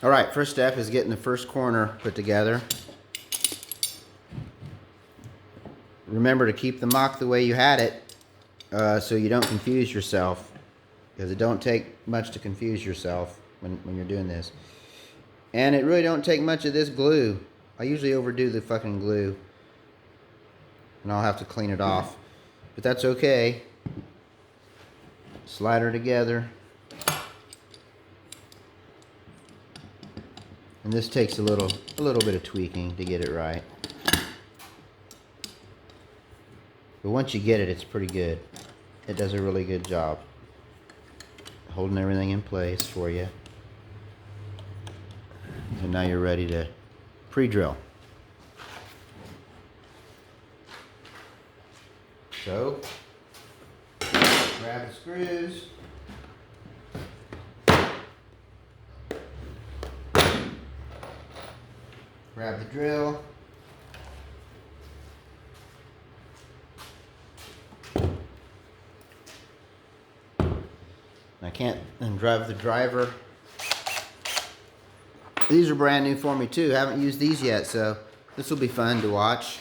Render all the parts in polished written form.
Alright, first step is getting the first corner put together. Remember to keep the mock the way you had it so you don't confuse yourself, because it don't take much to confuse yourself when you're doing this. And it really don't take much of this glue. I usually overdo the fucking glue and I'll have to clean it off, but that's okay. Slide her together. And this takes a little bit of tweaking to get it right. But once you get it, it's pretty good. It does a really good job holding everything in place for you. And now you're ready to pre-drill. So, grab the screws. Grab the drill. I can't then drive the driver. These are brand new for me too. Haven't used these yet, so this will be fun to watch.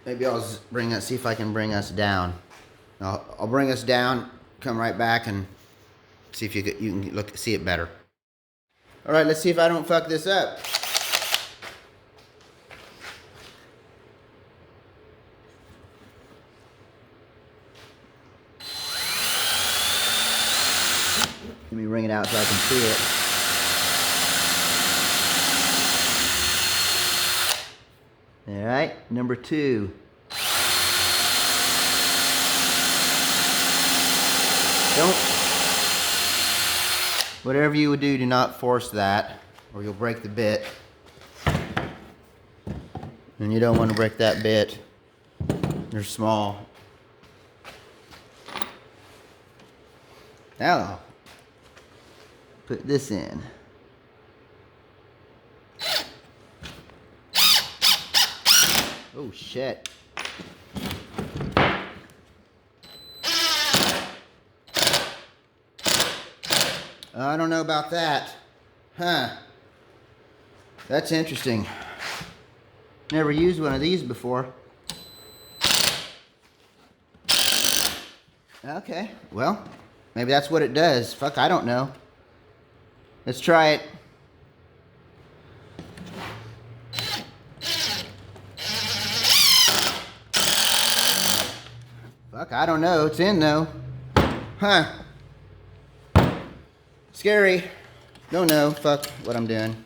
Maybe I'll see if I can bring us down. I'll bring us down, come right back and see if you can see it better. All right, let's see if I don't fuck this up. Let me wring it out so I can see it. All right, number 2. Whatever you would do not force that, or you'll break the bit. And you don't want to break that bit. They're small. Now I'll put this in. Oh shit. I don't know about that. Huh. That's interesting. Never used one of these before. Okay, well, maybe that's what it does. Fuck, I don't know. Let's try it. Fuck, I don't know. It's in though. Huh. Scary. Don't know. Fuck what I'm doing.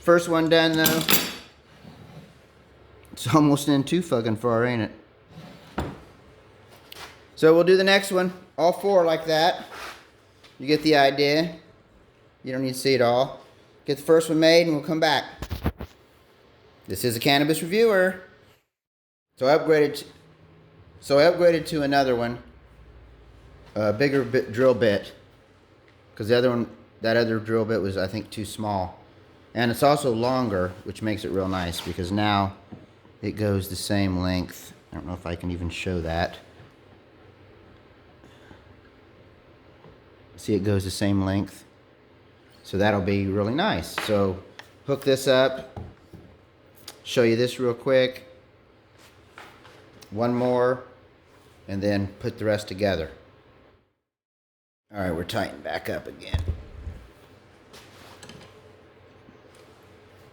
First one done though. It's almost in too fucking far, ain't it? So we'll do the next one. All 4 like that. You get the idea. You don't need to see it all. Get the first one made and we'll come back. This is a cannabis reviewer. So I upgraded to another one. A bigger drill bit. Because the other one, that other drill bit was, I think, too small. And it's also longer, which makes it real nice because now it goes the same length. I don't know if I can even show that. See, it goes the same length. So that'll be really nice. So hook this up. Show you this real quick. One more. And then put the rest together. All right, we're tightened back up again.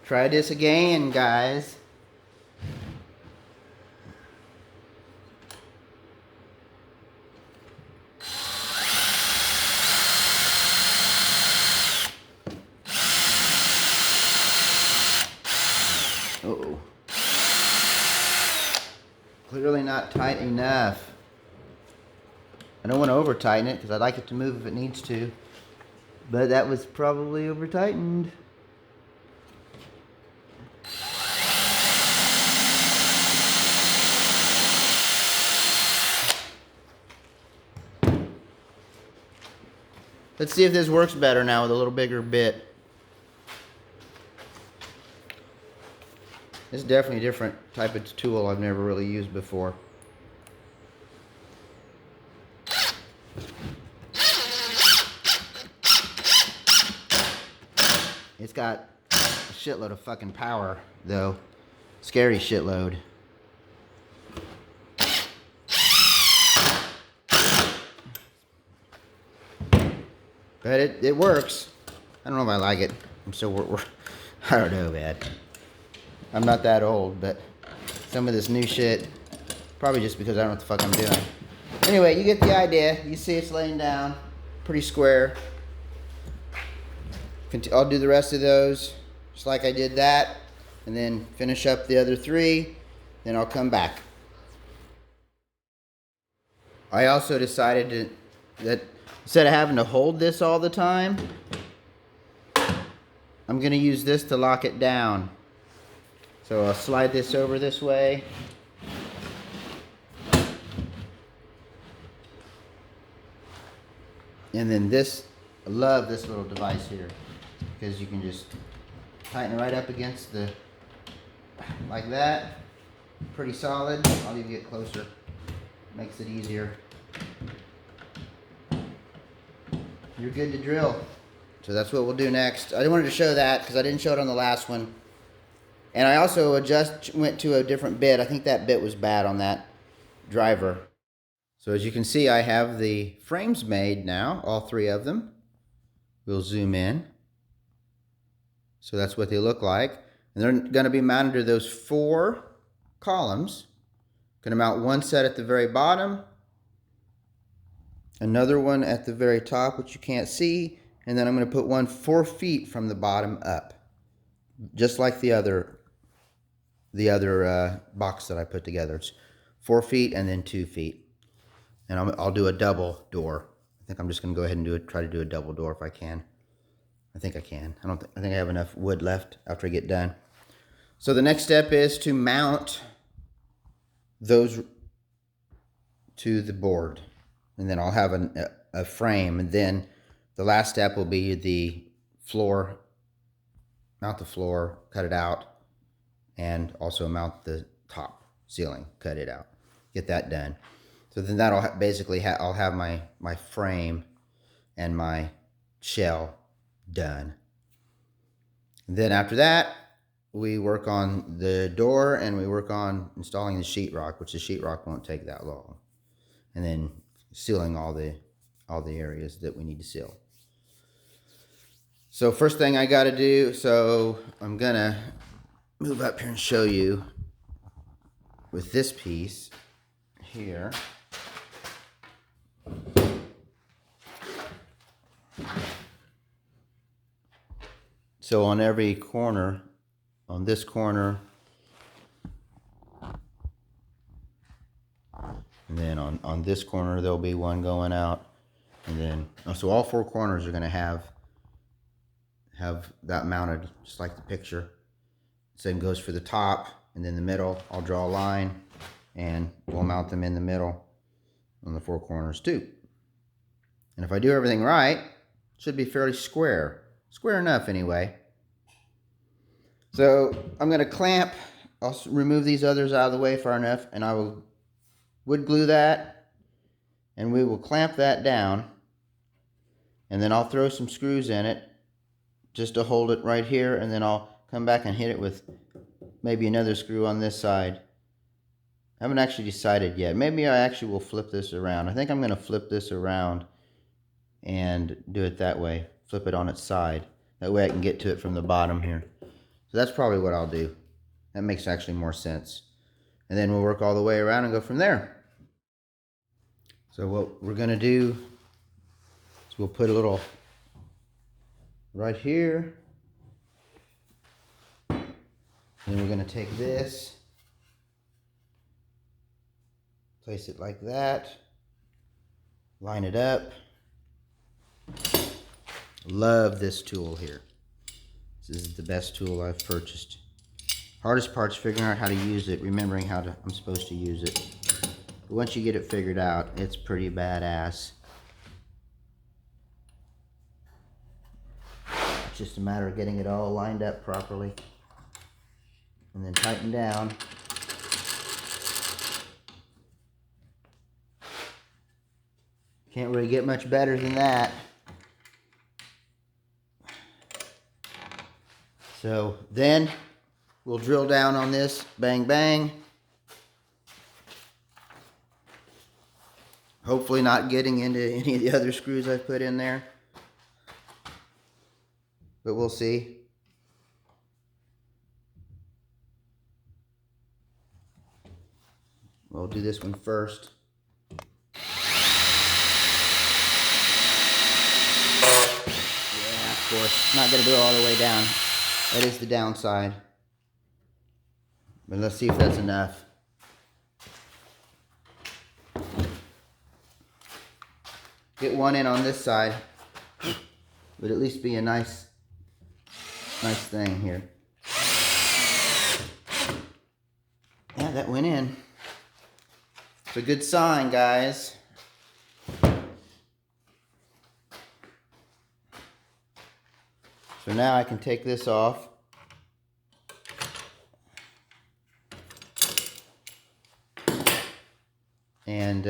Try this again, guys. Uh-oh. Clearly not tight enough. I don't want to over tighten it because I'd like it to move if it needs to. But that was probably over tightened. Let's see if this works better now with a little bigger bit. This is definitely a different type of tool I've never really used before. It's got a shitload of fucking power, though. Scary shitload. But it works. I don't know if I like it. I don't know, man. I'm not that old, but some of this new shit, probably just because I don't know what the fuck I'm doing. Anyway, you get the idea. You see it's laying down. Pretty square. I'll do the rest of those just like I did that, and then finish up the other 3. Then I'll come back. I also decided that instead of having to hold this all the time, I'm going to use this to lock it down. So I'll slide this over this way. And then this, I love this little device here, because you can just tighten it right up against the, like that. Pretty solid. I'll even get closer. Makes it easier. You're good to drill. So that's what we'll do next. I wanted to show that because I didn't show it on the last one. And I also went to a different bit. I think that bit was bad on that driver. So as you can see, I have the frames made now, all 3 of them. We'll zoom in. So that's what they look like. And they're going to be mounted to those 4 columns. Going to mount one set at the very bottom, another one at the very top, which you can't see, and then I'm going to put one 4 feet from the bottom up, just like the other box that I put together. It's 4 feet and then 2 feet. And I'll do a double door. I think I'm just going to go ahead and try to do a double door if I can. I think I can. I think I have enough wood left after I get done. So the next step is to mount those to the board. And then I'll have a frame. And then the last step will be the floor. Mount the floor, cut it out, and also mount the top ceiling, cut it out. Get that done. So then that'll basically I'll have my frame and my shell done. And then after that, we work on the door and we work on installing the sheetrock, which the sheetrock won't take that long. And then sealing all the areas that we need to seal. So first thing I got to do, so I'm gonna move up here and show you with this piece here. So on every corner, on this corner, and then on this corner there'll be one going out, and then so all 4 corners are going to have that mounted just like the picture. Same goes for the top, and then the middle I'll draw a line and we'll mount them in the middle on the 4 corners too. And if I do everything right, it should be fairly square enough anyway. So I'm going to clamp. I'll remove these others out of the way far enough, and I will wood glue that, and we will clamp that down, and then I'll throw some screws in it just to hold it right here, and then I'll come back and hit it with maybe another screw on this side. I haven't actually decided yet. Maybe I actually will flip this around. I think I'm going to flip this around and do it that way. Flip it on its side. That way I can get to it from the bottom here. So that's probably what I'll do. That makes actually more sense. And then we'll work all the way around and go from there. So what we're going to do is we'll put a little right here. And we're going to take this, place it like that, line it up. Love this tool here. This is the best tool I've purchased. Hardest part's figuring out how to use it, remembering I'm supposed to use it. But once you get it figured out, it's pretty badass. It's just a matter of getting it all lined up properly. And then tighten down. Can't really get much better than that. So then we'll drill down on this, bang, bang. Hopefully not getting into any of the other screws I've put in there. But we'll see. We'll do this one first. Yeah, of course. Not going to go all the way down. That is the downside. But let's see if that's enough. Get one in on this side. Would at least be a nice thing here. Yeah, that went in. It's a good sign, guys. So now I can take this off. And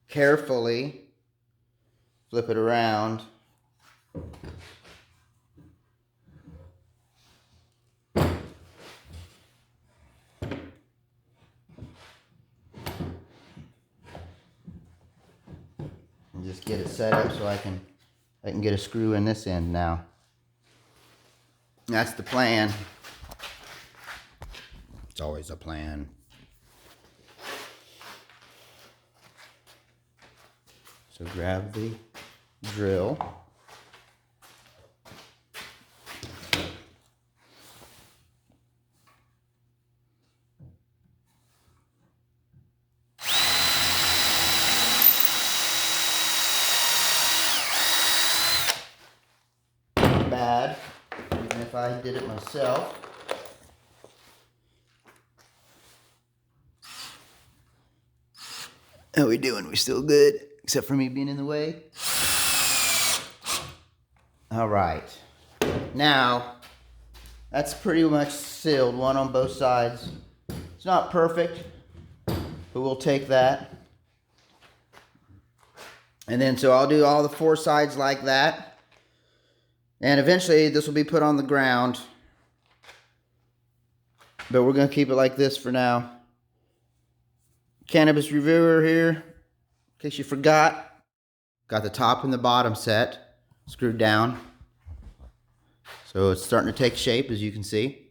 carefully flip it around. And just get it set up so I can get a screw in this end now. That's the plan. It's always a plan. So grab the drill. Not bad, even if I did it myself. How we doing? We still good? Except for me being in the way. All right. Now, that's pretty much sealed, one on both sides. It's not perfect, but we'll take that. And then, so I'll do all the four sides like that. And eventually, this will be put on the ground. But we're going to keep it like this for now. Cannabis reviewer here, in case you forgot. Got the top and the bottom set screwed down. So it's starting to take shape, as you can see.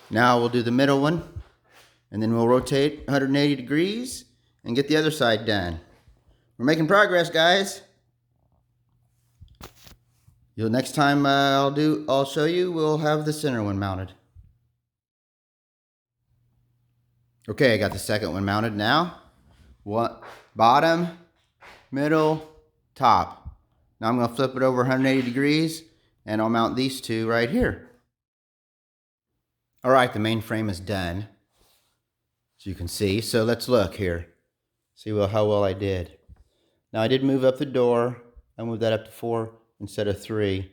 Now we'll do the middle one, and then we'll rotate 180 degrees and get the other side done. We're making progress, guys. Next time I'll show you, we'll have the center one mounted. Okay, I got the second one mounted now. What? Bottom, middle, top. Now I'm going to flip it over 180 degrees and I'll mount these two right here. All right, the main frame is done, as you can see. So let's look here. See how well I did. Now I did move up the door. I moved that up to 4 instead of 3.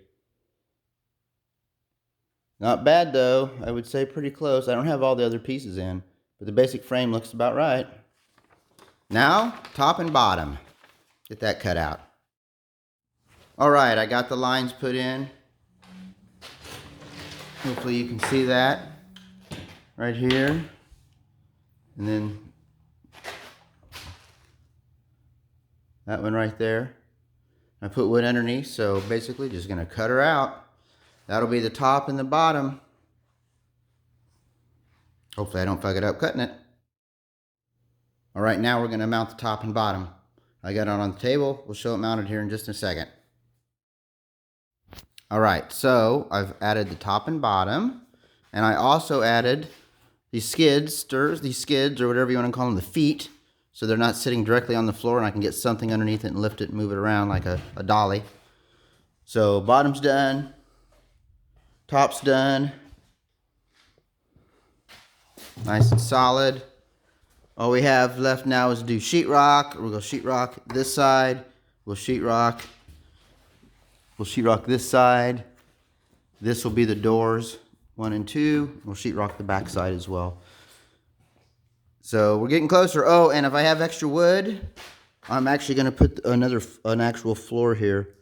Not bad though. I would say pretty close. I don't have all the other pieces in, but the basic frame looks about right. Now, top and bottom. Get that cut out. All right, I got the lines put in. Hopefully you can see that right here. And then that one right there. I put wood underneath, so basically just gonna cut her out. That'll be the top and the bottom. Hopefully I don't fuck it up cutting it. All right, now we're gonna mount the top and bottom. I got it on the table. We'll show it mounted here in just a second. All right, so I've added the top and bottom, and I also added these skids or whatever you want to call them, the feet, so they're not sitting directly on the floor and I can get something underneath it and lift it and move it around like a dolly. So bottom's done, top's done. Nice and solid. All we have left now is to do sheetrock. We'll go sheetrock this side. We'll sheetrock this side. This will be the doors 1 and 2. We'll sheetrock the back side as well. So we're getting closer. Oh, and if I have extra wood, I'm actually going to put an actual floor here,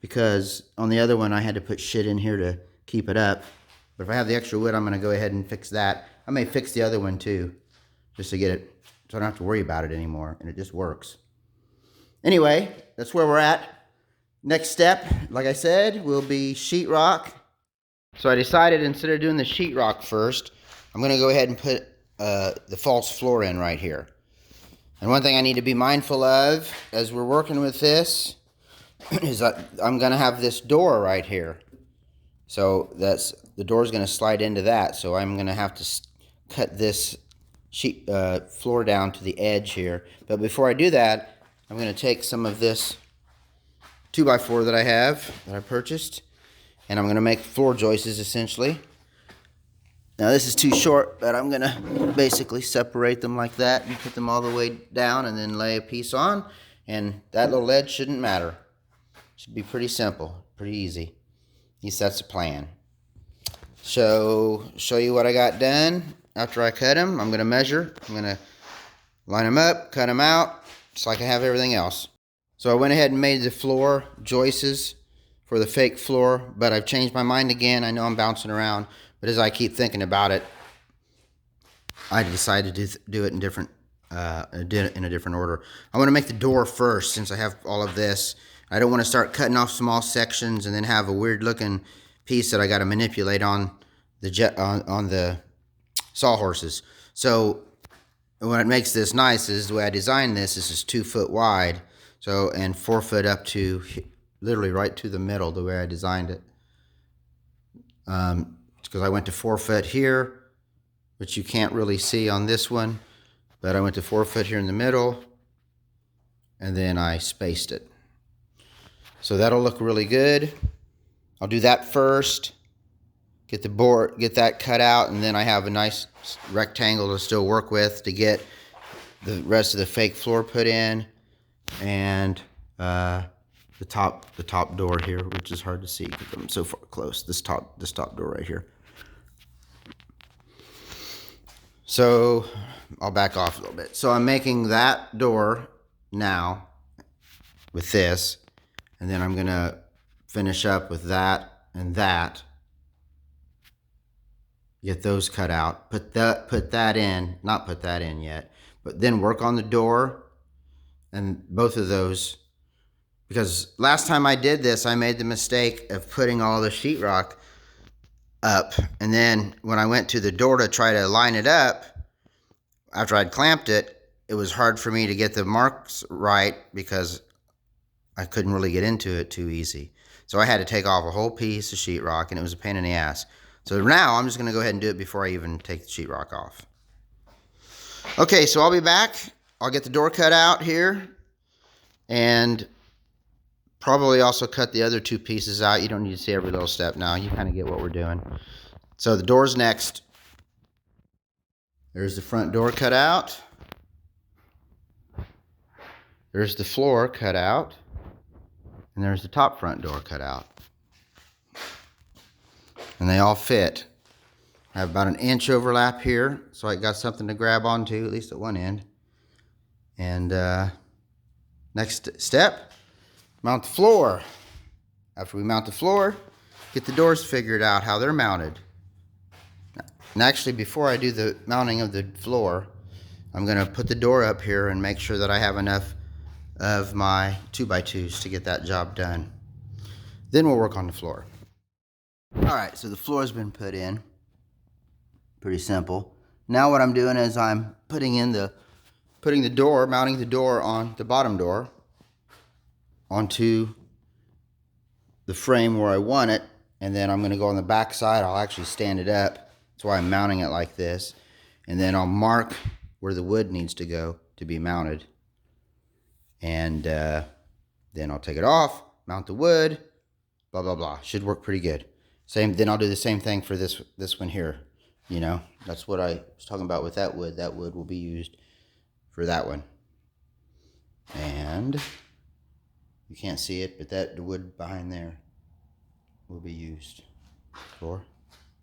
because on the other one I had to put shit in here to keep it up. But if I have the extra wood, I'm going to go ahead and fix that. I may fix the other one too, just to get it, so I don't have to worry about it anymore, and it just works. Anyway, that's where we're at. Next step, like I said, will be sheetrock. So I decided instead of doing the sheetrock first, I'm going to go ahead and put the false floor in right here. And one thing I need to be mindful of as we're working with this is that I'm going to have this door right here. So the door is going to slide into that. So I'm going to have to cut this sheet floor down to the edge here. But before I do that, I'm going to take some of this 2x4 that I purchased, and I'm going to make floor joists essentially. Now this is too short, but I'm going to basically separate them like that and put them all the way down and then lay a piece on, and that little edge shouldn't matter. Should be pretty simple, pretty easy. At least that's the plan. So show you what I got done after I cut them. I'm going to measure. I'm going to line them up, cut them out, just like I have everything else. So I went ahead and made the floor joists for the fake floor, but I've changed my mind again. I know I'm bouncing around, but as I keep thinking about it, I decided to do it in a different order. I want to make the door first, since I have all of this. I don't want to start cutting off small sections and then have a weird looking piece that I got to manipulate on the sawhorses. So what makes this nice is the way I designed this. This is 2 foot wide, so, and 4 foot up to literally right to the middle, the way I designed it. Because I went to 4 foot here, which you can't really see on this one, but I went to 4 foot here in the middle, and then I spaced it. So that'll look really good. I'll do that first, get the board, get that cut out, and then I have a nice rectangle to still work with to get the rest of the fake floor put in, and the top door here, which is hard to see because I'm so far close. This top door right here. So I'll back off a little bit. So I'm making that door now with this, and then I'm gonna finish up with that and that. Get those cut out. Put that in. Not put that in yet, but then work on the door and both of those. Because last time I did this, I made the mistake of putting all the sheetrock up, and then when I went to the door to try to line it up, after I'd clamped it, it was hard for me to get the marks right because I couldn't really get into it too easy. So I had to take off a whole piece of sheetrock, and it was a pain in the ass. So now I'm just going to go ahead and do it before I even take the sheetrock off. Okay, so I'll be back. I'll get the door cut out here, and probably also cut the other 2 pieces out. You don't need to see every little step now. You kind of get what we're doing. So the door's next. There's the front door cut out. There's the floor cut out. And there's the top front door cut out. And they all fit. I have about an inch overlap here, so I got something to grab onto, at least at one end. And next step, mount the floor. After we mount the floor, get the doors figured out, how they're mounted. And actually, before I do the mounting of the floor, I'm going to put the door up here and make sure that I have enough of my 2x2s to get that job done. Then we'll work on the floor. Alright, so the floor has been put in. Pretty simple. Now what I'm doing is I'm putting the door, mounting the door on the bottom door onto the frame where I want it, and then I'm going to go on the back side. I'll actually stand it up. That's why I'm mounting it like this. And then I'll mark where the wood needs to go to be mounted. And then I'll take it off, mount the wood, blah, blah, blah. Should work pretty good. Then I'll do the same thing for this one here. You know, that's what I was talking about with that wood. That wood will be used for that one. And you can't see it, but the wood behind there will be used for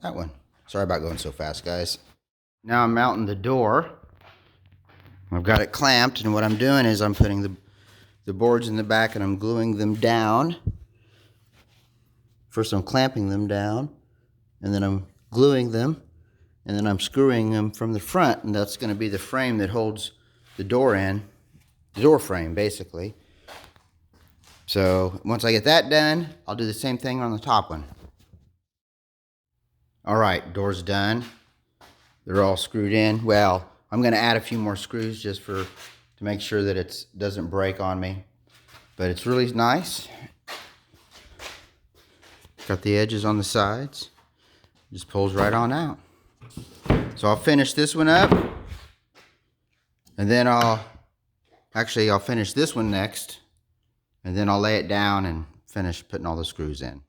that one. Sorry about going so fast, guys. Now I'm mounting the door. I've got it clamped, and what I'm doing is I'm putting the boards in the back and I'm gluing them down. First I'm clamping them down, and then I'm gluing them, and then I'm screwing them from the front, and that's going to be the frame that holds the door in, the door frame basically. So once I get that done, I'll do the same thing on the top one. All right, door's done. They're all screwed in. Well, I'm going to add a few more screws just to make sure that it doesn't break on me. But it's really nice. Got the edges on the sides. Just pulls right on out. So I'll finish this one up. And then I'll finish this one next. And then I'll lay it down and finish putting all the screws in.